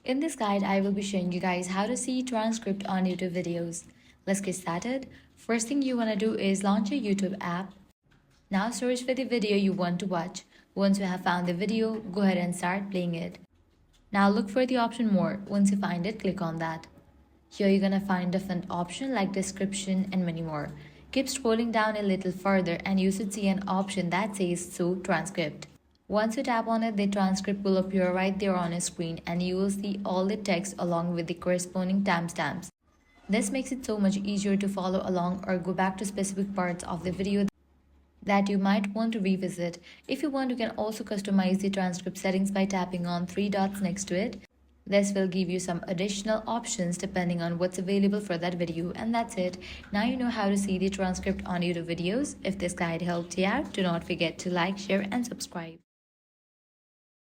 In this guide, I will be showing you guys how to see transcript on YouTube videos. Let's get started. First thing you want to do is launch your YouTube app. Now search for the video you want to watch. Once you have found the video, go ahead and start playing it. Now look for the option More. Once you find it, click on that. Here you're gonna find different options like description and many more. Keep scrolling down a little further and you should see an option that says Show Transcript. Once you tap on it, the transcript will appear right there on your screen and you will see all the text along with the corresponding timestamps. This makes it so much easier to follow along or go back to specific parts of the video that you might want to revisit. If you want, you can also customize the transcript settings by tapping on three dots next to it. This will give you some additional options depending on what's available for that video, and that's it. Now you know how to see the transcript on YouTube videos. If this guide helped you out, do not forget to like, share and subscribe.